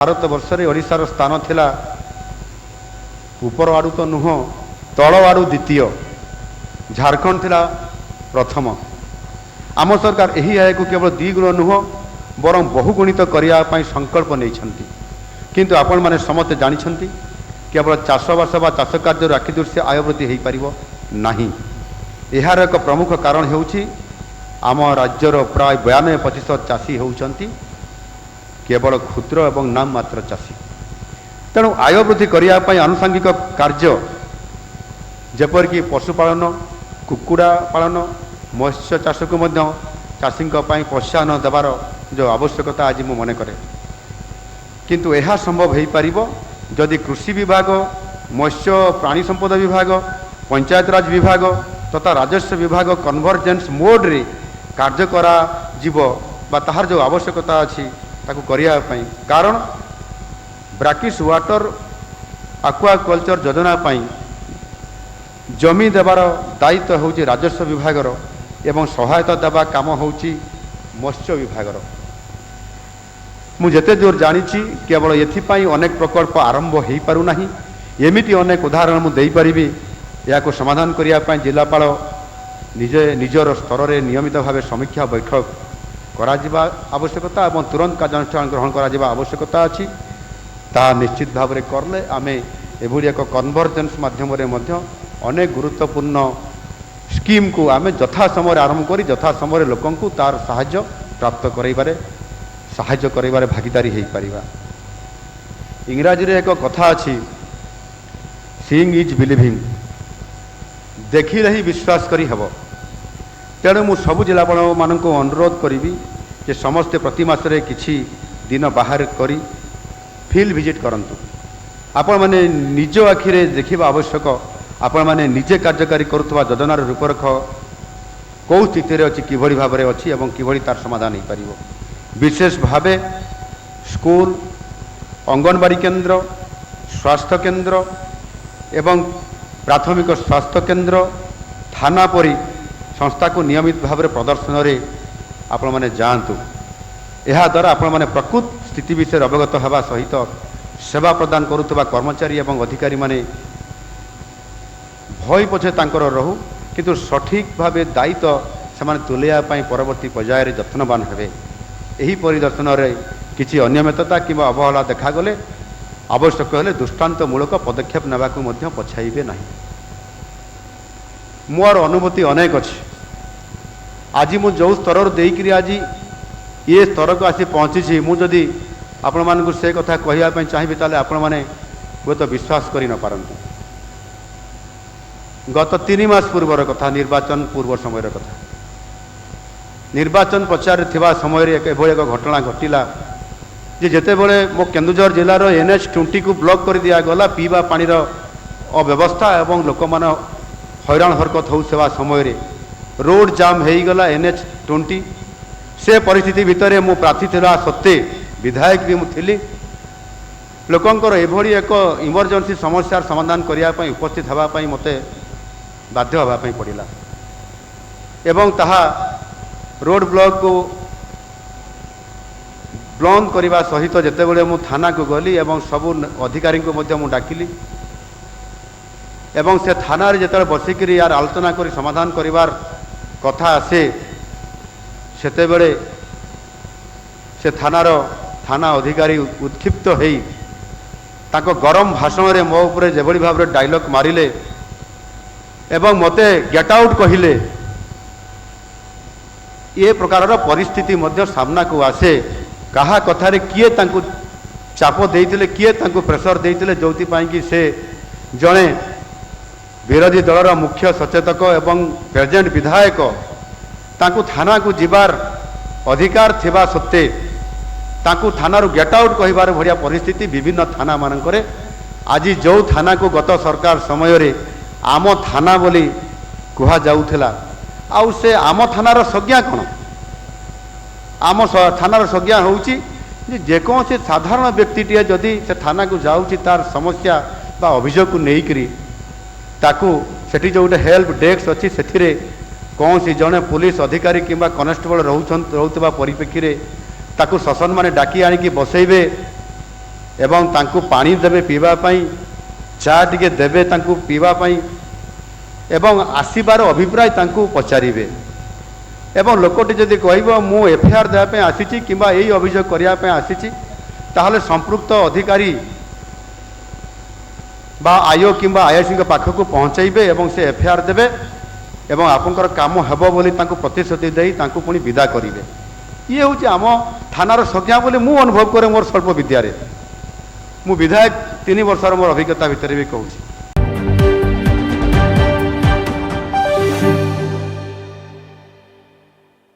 भारत वर्ष ओडिशार स्थान थिला ऊपर आड़ू तो नुह तल आड़ू द्वितीय झारखंड थिला प्रथम। आम सरकार यही आय को केवल द्विगुण नुह बर बहुगुणित करने संकल्प नहीं किंतु आपण मैंने समस्ते जानते केवल चाषबास बा चाष कार्य आखि दृश्य आय वृद्धि हो पार नहीं। यार एक प्रमुख कारण होउछि आम राज्यर प्राय 92% चाषी होउछंती केवल क्षुद्र एवं नाम मात्र चाषी। तेणु आय वृद्धि करने आनुषंगिक कार्य जेपरिक पशुपालन कुकुड़ा पालन मत्स्य चाष को चाषी प्रोत्साहन देवार जो आवश्यकता आज मु मन करे किंतु यह संभव हो पार जदि कृषि विभाग मत्स्य प्राणी संपद विभाग पंचायत राज विभाग तथा राजस्व विभाग कन्वर्जेन्स मोड रे कार्य करा जीव बा ताहार जो आवश्यकता अच्छी ताकू करने कारण ब्राकिश वाटर आक्वाकल्चर योजना जमी देवार दायित्व होची राजस्व विभागर एवं सहायता देवा काम होची मत्स्य विभागर। मु जेते दूर जानी केवल एथिपाई अनेक प्रकल्प आरंभ हो पारुना एमिति अनेक उदाहरण मु देई परिबी। या समाधान करने जिलापाल निजे निजर स्तर में नियमित भाव समीक्षा बैठक करा आवश्यकता और तुरंत कार्यानुष्ठान ग्रहण करा आवश्यकता अच्छी ता निश्चित भाव में करले आमे एभली एक कन्वर्जेन्स माध्यम अनेक गुरुत्वपूर्ण स्कीम को आमे यथा समय आरंभ करी यथा समय लोकं को तार साहाय्य प्राप्त कराइबारे भागीदारी हो पारिबा। इंग्राजी रे एक कथा अच्छी सीइंग इज बिलीविंग देखिले ही विश्वास करी हबो। तेणु मु सबु जिलापाल मान अनुरोध करी जे समस्ते प्रति मासरे किछि दिन बाहर करी फील्ड विजिट करंतु। आपण माने निज आखिरे देखिबा आवश्यक आपण माने निजे कार्यकारी करुवा योजनार रूपरेख कौ स्थिति अच्छी किभली भाव में अच्छी और किभली तार समाधान हो पारिबो। विशेष भावे स्कूल अंगनवाड़ी केन्द्र स्वास्थ्य केन्द्र एवं प्राथमिक स्वास्थ्य केन्द्र थाना परी संस्था को नियमित भाव में प्रदर्शन में आपण माने जातु। यह द्वारा आपण माने प्रकृत स्थिति विषय अवगत होगा सहित सेवा प्रदान करुवा कर्मचारी एवं अधिकारी माने भय पछे तांकर रहू किंतु सठिक भाव दायित्व से तुलैया परवर्ती पर्यायर यत्नवान हेबे। यही परिदर्शन में किसी अनियमितता कि अवहेला देखागले आवश्यक हेले दृष्टांतमूलक पदक्षेप नेबाकू मध्य पछाइबे नहीं। मोर अनुभूति अनेक अच्छी आज मु जो स्तर देकरी आज ये स्तर को आसी पहुँची मुझे आपण मानकु से कथा कहवाई चाहिए ताले आपण माने वो तो विश्वास करि न पारंतु। गत 3 मास पूर्वर कथा निर्वाचन पूर्व समय कथा निर्वाचन प्रचार थिबा समय रे एक घटना घटिला जे जेते बेले मो केन्दुझर जिलार NH20 को ब्लॉक कर दिया गला पीवा पानीर अव्यवस्था एवं लोक मान हैरान हरकत हो समय रे रोड जाम हो गला NH20 से परिस्थिति भितर मु प्रार्थी थिला सत्ते विधायक भी मुझी लोकंकर एभली एक इमरजेंसी समस्यार समाधान करने उपस्थित होगापाई मते बाध्य होगापाई पड़िला एवं ताहा रोड ब्लॉक को बंद करने सहित जितेबले मु थाना को गली एवं सबू अधिकारी को मध्य मु डाकिली एवं से थाना जिते बसिक यार आलोचना कर समाधान करिवार कथा आसे सेतेबेले से थाना अधिकारी उत्क्षिप्त होई ताको गरम भाषण में मो उपरे जेभली भाव में डायलॉग मारिले एवं मते गेट आउट कहिले ये प्रकार परिस्थिति मध्य सामना को आसे कहा कथारे किए तांकु चाप देइतिले किए तांकु प्रेशर देइतिले जोथि पाई कि से जणे विरोधी दलर मुख्य सचेतक एवं प्रेजेंट विधायक तांकु थाना को जिबार अधिकार थिबा सत्ते तांकु थाना गेट आउट कहिबार भरिया परिस्थिति विभिन्न थाना मानकरे आज जो थाना को गत सरकार समय रे आम थाना बोली कुहा जाउथला आउ से आम थानार संज्ञा कौन आम थानार संज्ञा होउची जेकोसी साधारण व्यक्तिटे जदि से थाना को जाउची तार समस्या बा अभियोग को लेकरी ताकू सेठी जो गोटे हेल्प डेस्क अच्छी से कौन सी जड़े पुलिस अधिकारी किंबा कनेस्टेबल रोचुवा परिप्रेक्षी ताकू शासन माने डाकी आनिकी बसैबे ଏବଂ ତାଙ୍କୁ ପାଣି ଦେବେ ପିଇବା ପାଇଁ, ଚା ଟିକେ ଦେବେ ତାଙ୍କୁ ପିଇବା ପାଇଁ ଏବଂ ଆସିବାର ଅଭିପ୍ରାୟ ତାଙ୍କୁ ପଚାରିବେ। ଏବଂ ଲୋକଟି ଯଦି କହିବ ମୁଁ ଏଫଆଇଆର ଦେବା ପାଇଁ ଆସିଛି କିମ୍ବା ଏଇ ଅଭିଯୋଗ କରିବା ପାଇଁ ଆସିଛି, ତାହେଲେ ସମ୍ପୃକ୍ତ ଅଧିକାରୀ ବା ଆଇଓ କିମ୍ବା ଆଇଆଇସିଙ୍କ ପାଖକୁ ପହଞ୍ଚାଇବେ ଏବଂ ସେ ଏଫଆଇଆର ଦେବେ ଏବଂ ଆପଣଙ୍କର କାମ ହେବ ବୋଲି ତାଙ୍କୁ ପ୍ରତିଶ୍ରୁତି ଦେଇ ତାଙ୍କୁ ପୁଣି ବିଦା କରିବେ। ଇଏ ହେଉଛି ଆମ ଥାନାର ସଂଜ୍ଞା ବୋଲି ମୁଁ ଅନୁଭବ କରେ ମୋର ସ୍ୱଳ୍ପ ବିଦ୍ୟାରେ। ମୁଁ ବିଧାୟକ 3 ବର୍ଷର ମୋର ଅଭିଜ୍ଞତା ଭିତରେ ବି କହୁଛି।